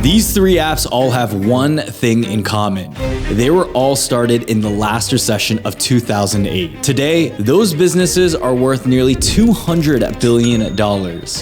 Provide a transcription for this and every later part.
These three apps all have one thing in common. They were all started in the last recession of 2008. Today, those businesses are worth nearly $200 billion.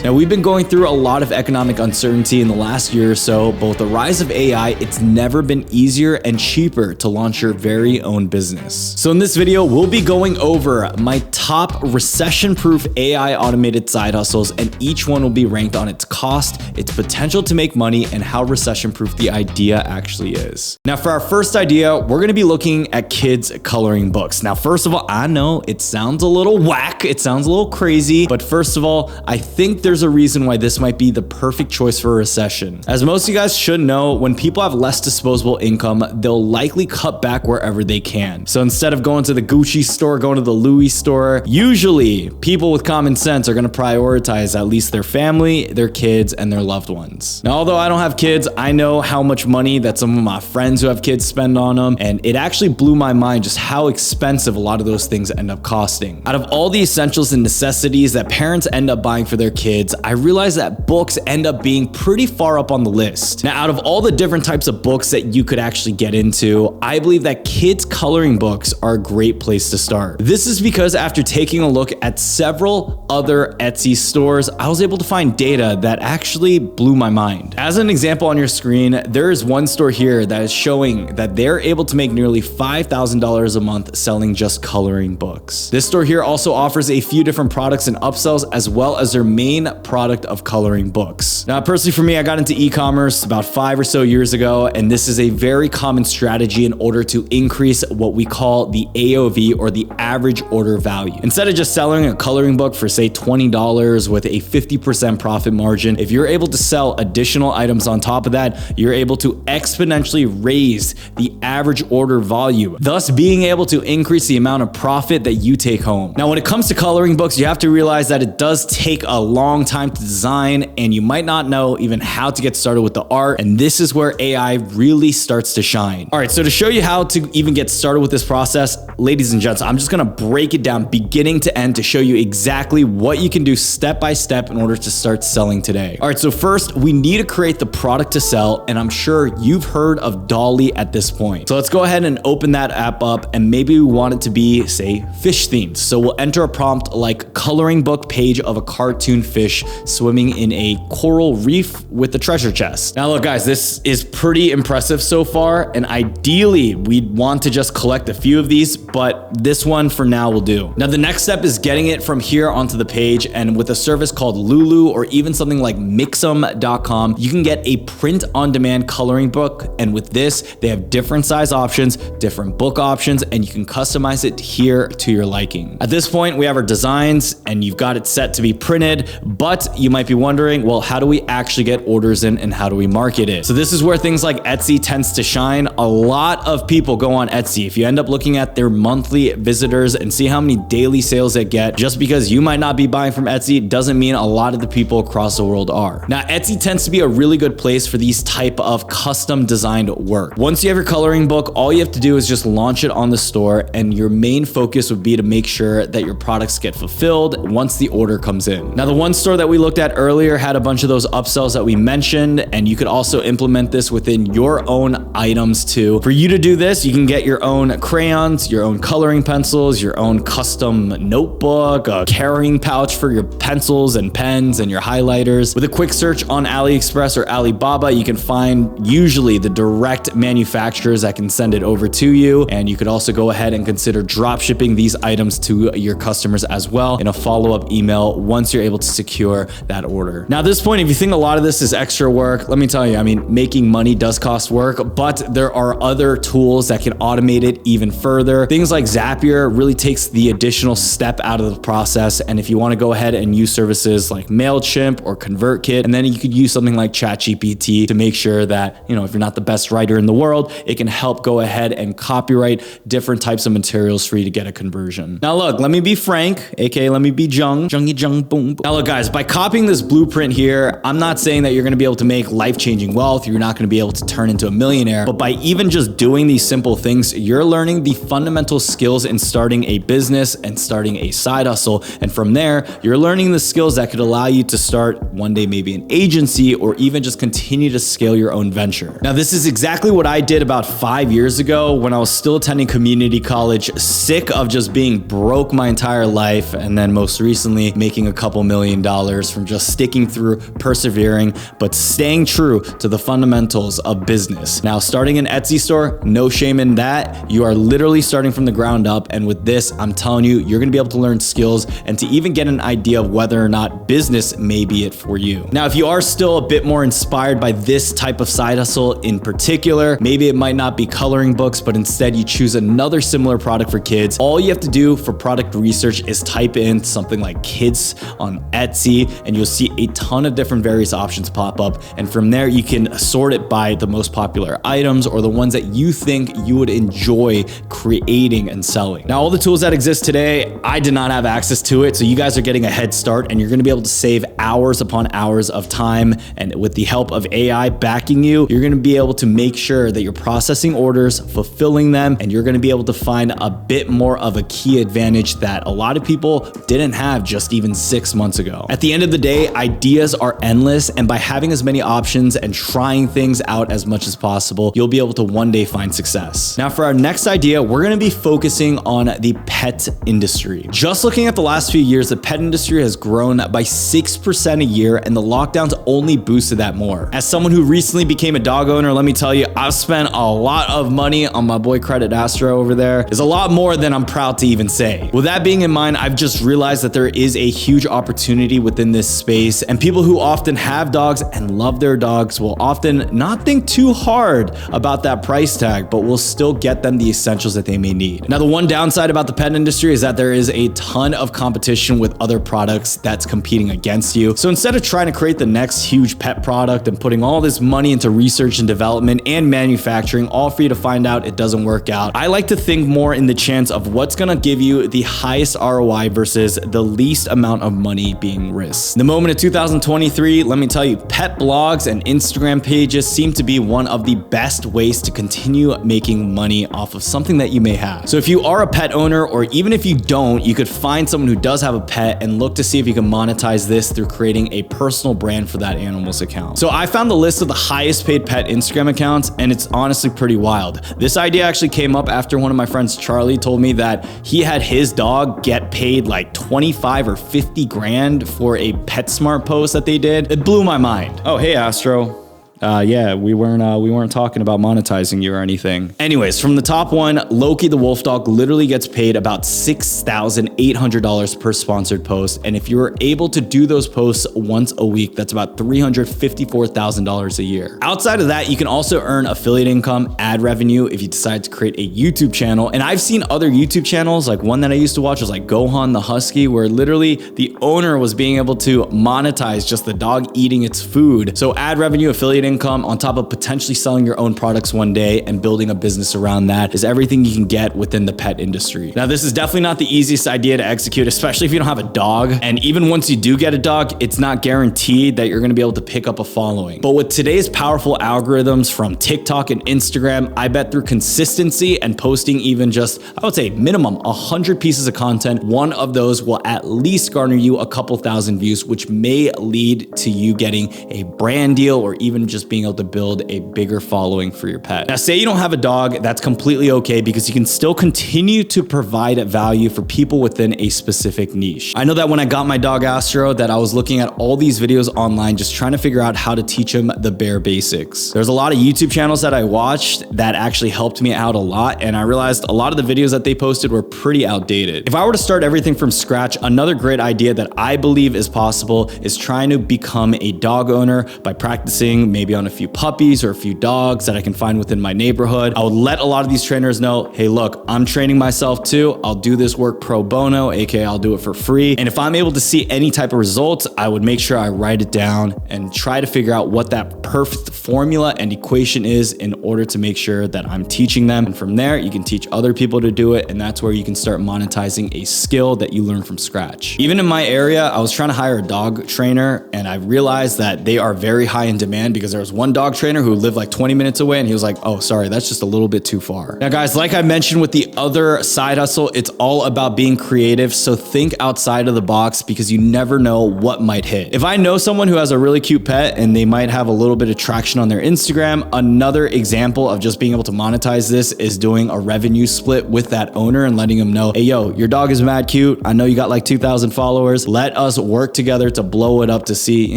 Now, we've been going through a lot of economic uncertainty in the last year or so, but with the rise of AI, it's never been easier and cheaper to launch your very own business. So in this video, we'll be going over my top recession-proof AI automated side hustles, and each one will be ranked on its cost, its potential to make money, and how recession-proof the idea actually is. Now, for our first idea, we're gonna be looking at kids coloring books. Now, first of all, I know it sounds a little whack, it sounds a little crazy, but first of all, I think there's a reason why this might be the perfect choice for a recession. As most of you guys should know, when people have less disposable income, they'll likely cut back wherever they can. So instead of going to the Gucci store, going to the Louis store, usually people with common sense are gonna prioritize at least their family, their kids, and their loved ones. Now, although I don't have kids, I know how much money that some of my friends who have kids spend on them, and it actually blew my mind just how expensive a lot of those things end up costing. Out of all the essentials and necessities that parents end up buying for their kids, I realized that books end up being pretty far up on the list. Now, out of all the different types of books that you could actually get into, I believe that kids coloring books are a great place to start. This is because after taking a look at several other Etsy stores, I was able to find data that actually blew my mind. As an example on your screen, there is one store here that is showing that they're able to make nearly $5,000 a month selling just coloring books. This store here also offers a few different products and upsells, as well as their main product of coloring books. Now, personally for me, I got into e-commerce about 5 or so years ago, and this is a very common strategy in order to increase what we call the AOV, or the average order value. Instead of just selling a coloring book for say $20 with a 50% profit margin, if you're able to sell additional items on top of that, you're able to exponentially raise the average order volume, thus being able to increase the amount of profit that you take home. Now, when it comes to coloring books, you have to realize that it does take a long time to design, and you might not know even how to get started with the art, and this is where AI really starts to shine. All right, so to show you how to even get started with this process, ladies and gents, I'm just gonna break it down beginning to end to show you exactly what you can do step by step in order to start selling today. All right, so first, we need to create the product to sell, and I'm sure you've heard of Dolly at this point. So let's go ahead and open that app up, and maybe we want it to be, say, fish themed. So we'll enter a prompt like coloring book page of a cartoon fish swimming in a coral reef with a treasure chest. Now look guys, this is pretty impressive so far, and ideally we'd want to just collect a few of these, but this one for now will do. Now the next step is getting it from here onto the page, and with a service called Lulu or even something like Mixum.com, you can get a print-on-demand coloring book, and with this, they have different size options, different book options, and you can customize it here to your liking. At this point, we have our designs, and you've got it set to be printed, but you might be wondering, well, how do we actually get orders in and how do we market it? So this is where things like Etsy tends to shine. A lot of people go on Etsy. If you end up looking at their monthly visitors and see how many daily sales they get, just because you might not be buying from Etsy doesn't mean a lot of the people across the world are. Now, Etsy tends to be a really good place for these type of custom designed work. Once you have your coloring book, all you have to do is just launch it on the store, and your main focus would be to make sure that your products get fulfilled once the order comes in. Now, the one store that we looked at earlier had a bunch of those upsells that we mentioned, and you could also implement this within your own items too. For you to do this, you can get your own crayons, your own coloring pencils, your own custom notebook, a carrying pouch for your pencils and pens and your highlighters. With a quick search on AliExpress or Alibaba, you can find usually the direct manufacturers that can send it over to you, and you could also go ahead and consider drop shipping these items to your customers as well in a follow-up email once you're able to secure that order. Now, at this point, if you think a lot of this is extra work, let me tell you, I mean, making money does cost work, but there are other tools that can automate it even further. Things like Zapier really takes the additional step out of the process, and if you want to go ahead and use services like MailChimp or ConvertKit, and then you could use something like ChatGPT to make sure that, you know, if you're not the best writer in the world, it can help go ahead and copyright different types of materials for you to get a conversion. Now look, let me be frank, aka let me be Jungy boom. Now look guys, by copying this blueprint here, I'm not saying that you're gonna be able to make life-changing wealth, you're not gonna be able to turn into a millionaire, but by even just doing these simple things, you're learning the fundamental fundamental skills in starting a business and starting a side hustle. And from there, you're learning the skills that could allow you to start one day maybe an agency or even just continue to scale your own venture. Now, this is exactly what I did about 5 years ago when I was still attending community college, sick of just being broke my entire life, and then most recently making a couple $1 million from just sticking through, persevering, but staying true to the fundamentals of business. Now, starting an Etsy store, no shame in that. You are literally starting from the ground up, and with this, I'm telling you, you're gonna be able to learn skills and to even get an idea of whether or not business may be it for you. Now, if you are still a bit more inspired by this type of side hustle in particular, maybe it might not be coloring books, but instead you choose another similar product for kids. All you have to do for product research is type in something like kids on Etsy, and you'll see a ton of different various options pop up. And from there, you can sort it by the most popular items or the ones that you think you would enjoy creating and selling. Now, all the tools that exist today, I did not have access to it. So you guys are getting a head start, and you're gonna be able to save hours upon hours of time. And with the help of AI backing you, you're gonna be able to make sure that you're processing orders, fulfilling them, and you're gonna be able to find a bit more of a key advantage that a lot of people didn't have just even 6 months ago. At the end of the day, ideas are endless, and by having as many options and trying things out as much as possible, you'll be able to one day find success. Now, for our next idea, we're gonna be focusing on the pet industry. Just looking at the last few years, the pet industry has grown by 6% a year, and the lockdowns only boosted that more. As someone who recently became a dog owner, let me tell you, I've spent a lot of money on my boy Credit Astro over there. It's a lot more than I'm proud to even say. With that being in mind, I've just realized that there is a huge opportunity within this space, and people who often have dogs and love their dogs will often not think too hard about that price tag, but will still get them the essentials that they may need. Now, the one downside about the pet industry is that there is a ton of competition with other products that's competing against you. So instead of trying to create the next huge pet product and putting all this money into research and development and manufacturing, all for you to find out it doesn't work out, I like to think more in the chance of what's gonna give you the highest ROI versus the least amount of money being risked. In the moment of 2023, let me tell you, pet blogs and Instagram pages seem to be one of the best ways to continue making money off of something that you may have. So if you are a pet owner, or even if you don't, you could find someone who does have a pet and look to see if you can monetize this through creating a personal brand for that animal's account. So I found the list of the highest paid pet Instagram accounts, and it's honestly pretty wild. This idea actually came up after one of my friends, Charlie, told me that he had his dog get paid like 25 or 50 grand for a PetSmart post that they did. It blew my mind. Oh, hey, Astro. Yeah, we weren't talking about monetizing you or anything. Anyways, from the top one, Loki the wolf dog literally gets paid about $6,800 per sponsored post. And if you're able to do those posts once a week, that's about $354,000 a year. Outside of that, you can also earn affiliate income, ad revenue if you decide to create a YouTube channel. And I've seen other YouTube channels, like one that I used to watch was like Gohan the Husky, where literally the owner was being able to monetize just the dog eating its food. So ad revenue, affiliate income, on top of potentially selling your own products one day and building a business around that, is everything you can get within the pet industry. Now, this is definitely not the easiest idea to execute, especially if you don't have a dog. And even once you do get a dog, it's not guaranteed that you're gonna be able to pick up a following. But with today's powerful algorithms from TikTok and Instagram, I bet through consistency and posting even just, I would say minimum 100 pieces of content, one of those will at least garner you a couple thousand views, which may lead to you getting a brand deal or even just being able to build a bigger following for your pet. Now, say you don't have a dog, that's completely okay, because you can still continue to provide value for people within a specific niche. I know that when I got my dog Astro, that I was looking at all these videos online, just trying to figure out how to teach him the bare basics. There's a lot of YouTube channels that I watched that actually helped me out a lot, and I realized a lot of the videos that they posted were pretty outdated. If I were to start everything from scratch, another great idea that I believe is possible is trying to become a dog owner by practicing maybe on a few puppies or a few dogs that I can find within my neighborhood. I would let a lot of these trainers know, hey, look, I'm training myself too. I'll do this work pro bono, aka I'll do it for free. And if I'm able to see any type of results, I would make sure I write it down and try to figure out what that perfect formula and equation is in order to make sure that I'm teaching them. And from there, you can teach other people to do it. And that's where you can start monetizing a skill that you learn from scratch. Even in my area, I was trying to hire a dog trainer, and I realized that they are very high in demand because there was one dog trainer who lived like 20 minutes away and he was like, oh, sorry, that's just a little bit too far. Now guys, like I mentioned with the other side hustle, it's all about being creative. So think outside of the box because you never know what might hit. If I know someone who has a really cute pet and they might have a little bit of traction on their Instagram, another example of just being able to monetize this is doing a revenue split with that owner and letting them know, hey, yo, your dog is mad cute. I know you got like 2,000 followers. Let us work together to blow it up to see,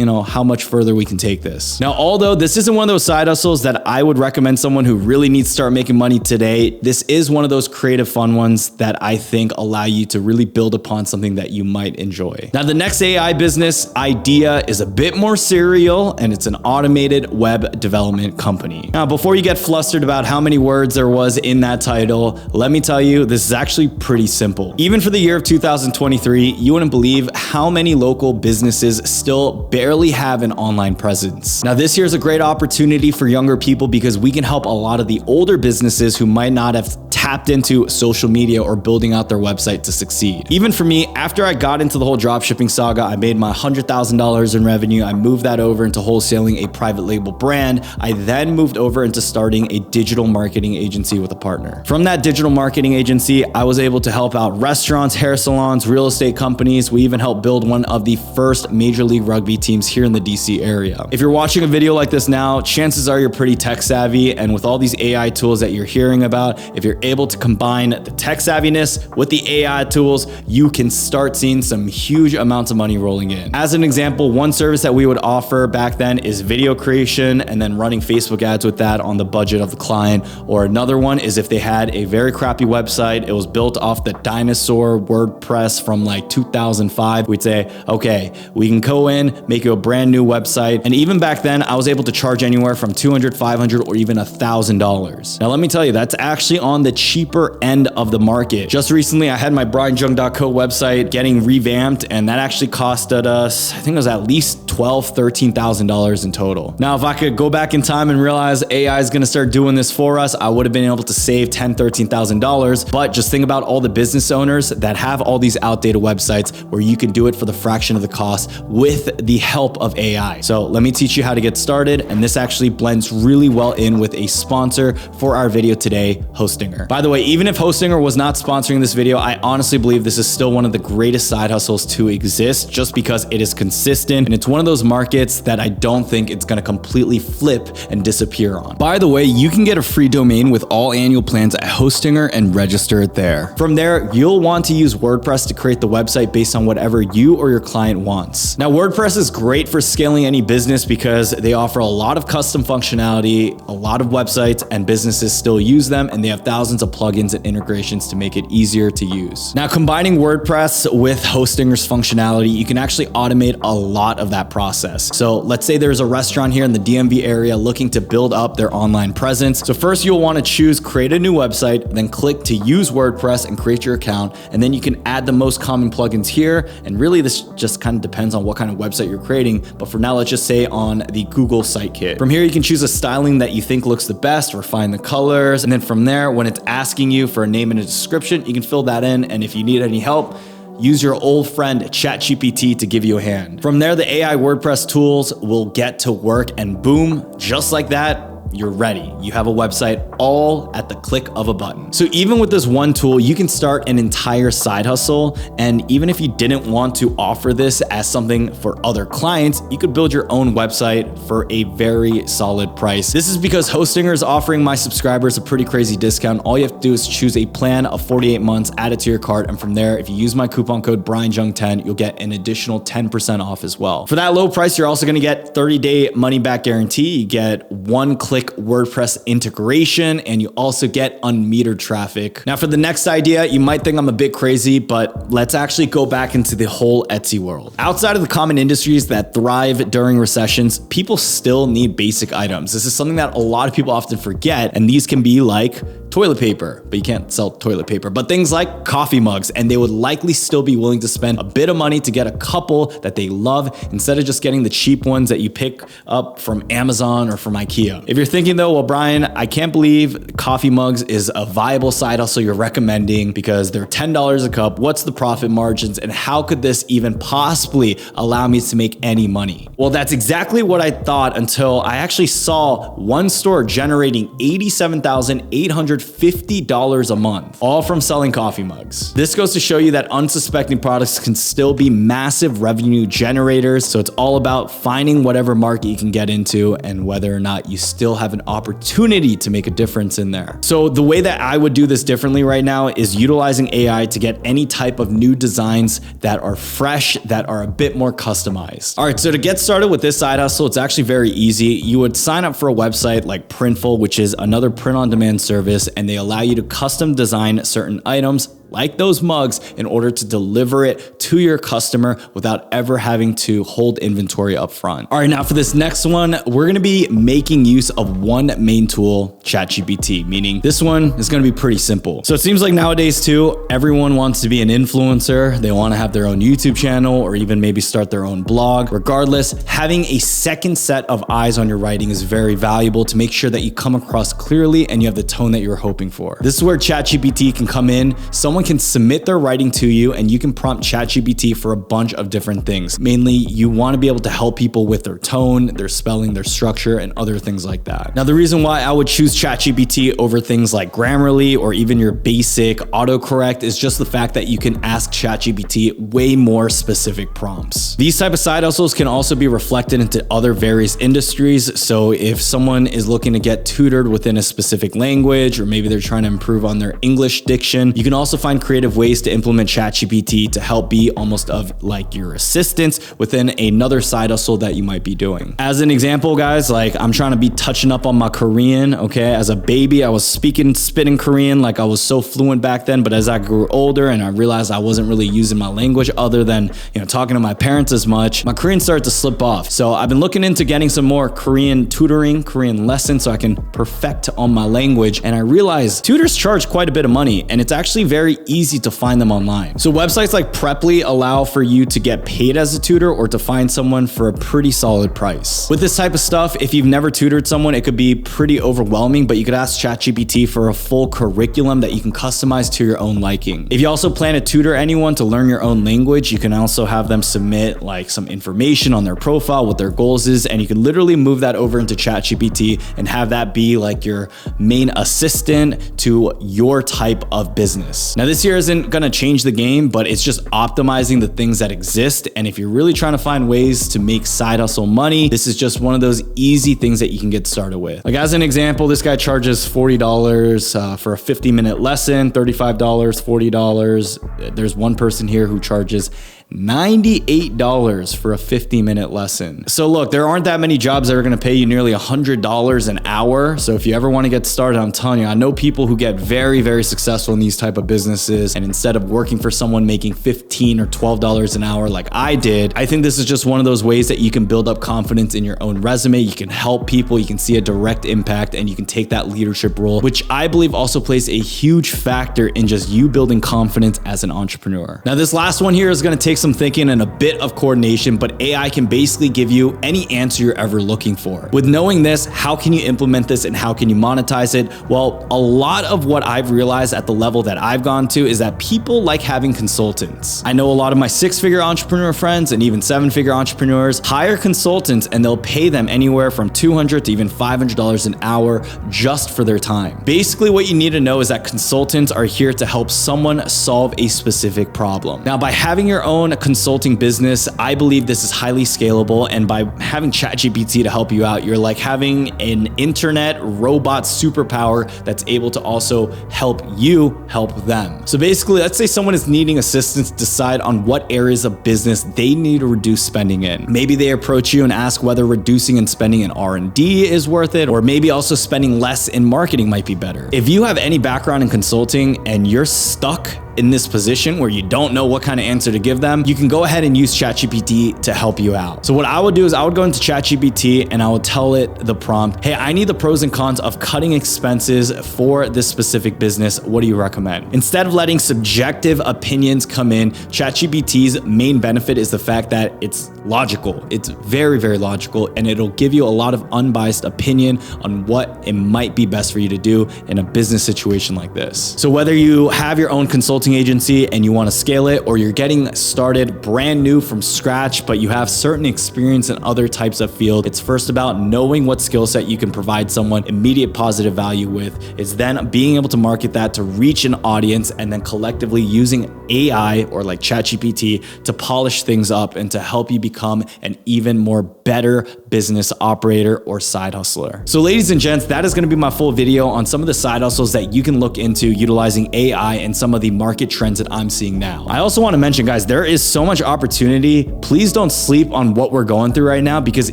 how much further we can take this. Now, although this isn't one of those side hustles that I would recommend someone who really needs to start making money today, this is one of those creative fun ones that I think allow you to really build upon something that you might enjoy. Now, the next AI business idea is a bit more serial and it's an automated web development company. Now, before you get flustered about how many words there was in that title, let me tell you, this is actually pretty simple. Even for the year of 2023, you wouldn't believe how many local businesses still barely have an online presence. Now, this year is a great opportunity for younger people because we can help a lot of the older businesses who might not have tapped into social media or building out their website to succeed. Even for me, after I got into the whole dropshipping saga, I made my $100,000 in revenue. I moved that over into wholesaling a private label brand. I then moved over into starting a digital marketing agency with a partner. From that digital marketing agency, I was able to help out restaurants, hair salons, real estate companies. We even helped build one of the first Major League Rugby teams here in the DC area. If you're watching a video like this now, chances are you're pretty tech savvy. And with all these AI tools that you're hearing about, if you're able to combine the tech savviness with the AI tools, you can start seeing some huge amounts of money rolling in. As an example, one service that we would offer back then is video creation and then running Facebook ads with that on the budget of the client. Or another one is if they had a very crappy website, it was built off the dinosaur WordPress from like 2005. We'd say, okay, we can go in, make you a brand new website. And even back then, I was able to charge anywhere from $200, $500, or even $1,000. Now, let me tell you, that's actually on the cheaper end of the market. Just recently, I had my brianjung.co website getting revamped, and that actually costed us, I think it was at least $12,000, $13,000 in total. Now, if I could go back in time and realize AI is going to start doing this for us, I would have been able to save $10,000, $13,000. But just think about all the business owners that have all these outdated websites where you can do it for the fraction of the cost with the help of AI. So let me teach you how to get started. And this actually blends really well in with a sponsor for our video today, Hostinger. By the way, even if Hostinger was not sponsoring this video, I honestly believe this is still one of the greatest side hustles to exist just because it is consistent and it's one of those markets that I don't think it's going to completely flip and disappear on. By the way, you can get a free domain with all annual plans at Hostinger and register it there. From there, you'll want to use WordPress to create the website based on whatever you or your client wants. Now, WordPress is great for scaling any business because they offer a lot of custom functionality, a lot of websites, and businesses still use them, and they have thousands of plugins and integrations to make it easier to use. Now, combining WordPress with Hostinger's functionality, you can actually automate a lot of that process. So let's say there's a restaurant here in the DMV area looking to build up their online presence. So first you'll want to choose create a new website, then click to use WordPress and create your account. And then you can add the most common plugins here. And really this just kind of depends on what kind of website you're creating. But for now, let's just say on the Google Site Kit. From here, you can choose a styling that you think looks the best, refine the colors. And then from there, when it's asking you for a name and a description, you can fill that in. And if you need any help, use your old friend ChatGPT to give you a hand. From there, the AI WordPress tools will get to work and boom, just like that, you're ready. You have a website all at the click of a button. So even with this one tool, you can start an entire side hustle. And even if you didn't want to offer this as something for other clients, you could build your own website for a very solid price. This is because Hostinger is offering my subscribers a pretty crazy discount. All you have to do is choose a plan of 48 months, add it to your cart. And from there, if you use my coupon code BrianJung10, you'll get an additional 10% off as well. For that low price, you're also gonna get 30-day money back guarantee. You get one-click WordPress integration, and you also get unmetered traffic. Now for the next idea, you might think I'm a bit crazy, but let's actually go back into the whole Etsy world. Outside of the common industries that thrive during recessions, people still need basic items. This is something that a lot of people often forget, and these can be like toilet paper, but you can't sell toilet paper, but things like coffee mugs, and they would likely still be willing to spend a bit of money to get a couple that they love instead of just getting the cheap ones that you pick up from Amazon or from IKEA. If you're thinking though, well, Brian, I can't believe coffee mugs is a viable side hustle you're recommending because they're $10 a cup. What's the profit margins and how could this even possibly allow me to make any money? Well, that's exactly what I thought until I actually saw one store generating $87,850 a month, all from selling coffee mugs. This goes to show you that unsuspecting products can still be massive revenue generators. So it's all about finding whatever market you can get into and whether or not you still have an opportunity to make a difference in there. So the way that I would do this differently right now is utilizing AI to get any type of new designs that are fresh, that are a bit more customized. All right, so to get started with this side hustle, it's actually very easy. You would sign up for a website like Printful, which is another print-on-demand service, and they allow you to custom design certain items like those mugs in order to deliver it to your customer without ever having to hold inventory up front. All right, now for this next one, we're gonna be making use of one main tool, ChatGPT, meaning this one is gonna be pretty simple. So it seems like nowadays too, everyone wants to be an influencer. They wanna have their own YouTube channel or even maybe start their own blog. Regardless, having a second set of eyes on your writing is very valuable to make sure that you come across clearly and you have the tone that you're hoping for. This is where ChatGPT can come in. Someone can submit their writing to you and you can prompt ChatGPT for a bunch of different things. Mainly, you want to be able to help people with their tone, their spelling, their structure, and other things like that. Now, the reason why I would choose ChatGPT over things like Grammarly or even your basic autocorrect is just the fact that you can ask ChatGPT way more specific prompts. These type of side hustles can also be reflected into other various industries. So if someone is looking to get tutored within a specific language, or maybe they're trying to improve on their English diction, you can also find creative ways to implement ChatGPT to help be almost of like your assistant within another side hustle that you might be doing. As an example, guys, like I'm trying to be touching up on my Korean, okay? As a baby, I was spitting Korean like I was so fluent back then, but as I grew older and I realized I wasn't really using my language other than, talking to my parents as much, my Korean started to slip off. So I've been looking into getting some more Korean tutoring, Korean lessons so I can perfect on my language. And I realized tutors charge quite a bit of money and it's actually very easy to find them online. So websites like Preply allow for you to get paid as a tutor or to find someone for a pretty solid price. With this type of stuff, if you've never tutored someone, it could be pretty overwhelming, but you could ask ChatGPT for a full curriculum that you can customize to your own liking. If you also plan to tutor anyone to learn your own language, you can also have them submit like some information on their profile, what their goals is, and you can literally move that over into ChatGPT and have that be like your main assistant to your type of business. Now, this here isn't gonna change the game, but it's just optimizing the things that exist. And if you're really trying to find ways to make side hustle money, this is just one of those easy things that you can get started with. Like as an example, this guy charges $40 for a 50-minute lesson, $35, $40. There's one person here who charges $98 for a 50-minute lesson. So look, there aren't that many jobs that are gonna pay you nearly $100 an hour. So if you ever wanna get started, I'm telling you, I know people who get very, very successful in these type of businesses. And instead of working for someone making $15 or $12 an hour like I did, I think this is just one of those ways that you can build up confidence in your own resume. You can help people, you can see a direct impact, and you can take that leadership role, which I believe also plays a huge factor in just you building confidence as an entrepreneur. Now, this last one here is gonna take some thinking and a bit of coordination, but AI can basically give you any answer you're ever looking for. With knowing this, how can you implement this and how can you monetize it? Well, a lot of what I've realized at the level that I've gone to is that people like having consultants. I know a lot of my 6-figure entrepreneur friends and even 7-figure entrepreneurs hire consultants and they'll pay them anywhere from $200 to even $500 an hour just for their time. Basically, what you need to know is that consultants are here to help someone solve a specific problem. Now, by having your own consulting business, I believe this is highly scalable, and by having ChatGPT to help you out, you're like having an internet robot superpower that's able to also help you help them. So basically, let's say someone is needing assistance to decide on what areas of business they need to reduce spending in. Maybe they approach you and ask whether reducing and spending in R&D is worth it, or maybe also spending less in marketing might be better. If you have any background in consulting and you're stuck in this position where you don't know what kind of answer to give them, you can go ahead and use ChatGPT to help you out. So what I would do is I would go into ChatGPT and I would tell it the prompt, hey, I need the pros and cons of cutting expenses for this specific business. What do you recommend? Instead of letting subjective opinions come in, ChatGPT's main benefit is the fact that it's logical. It's very, very logical, and it'll give you a lot of unbiased opinion on what it might be best for you to do in a business situation like this. So whether you have your own consulting agency and you want to scale it, or you're getting started brand new from scratch, but you have certain experience in other types of field, it's first about knowing what skill set you can provide someone immediate positive value with. It's then being able to market that to reach an audience, and then collectively using AI or like ChatGPT to polish things up and to help you become an even more better business operator or side hustler. So ladies and gents, that is going to be my full video on some of the side hustles that you can look into utilizing AI and some of the market trends that I'm seeing now. I also want to mention, guys, there is so much opportunity. Please don't sleep on what we're going through right now, because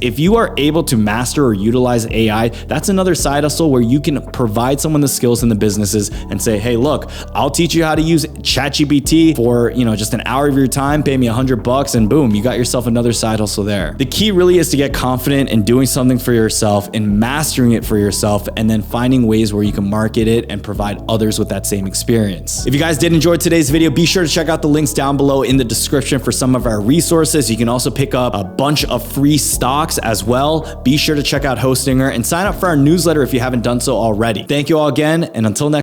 if you are able to master or utilize AI, that's another side hustle where you can provide someone the skills in the businesses and say, hey, look, I'll teach you how to use ChatGPT for, just an hour of your time, pay me $100, and boom, you got yourself another side hustle there. The key really is to get confident in doing something for yourself and mastering it for yourself, and then finding ways where you can market it and provide others with that same experience. If you guys did enjoy today's video, be sure to check out the links down below in the description for some of our resources. You can also pick up a bunch of free stocks as well. Be sure to check out Hostinger and sign up for our newsletter if you haven't done so already. Thank you all again, and until next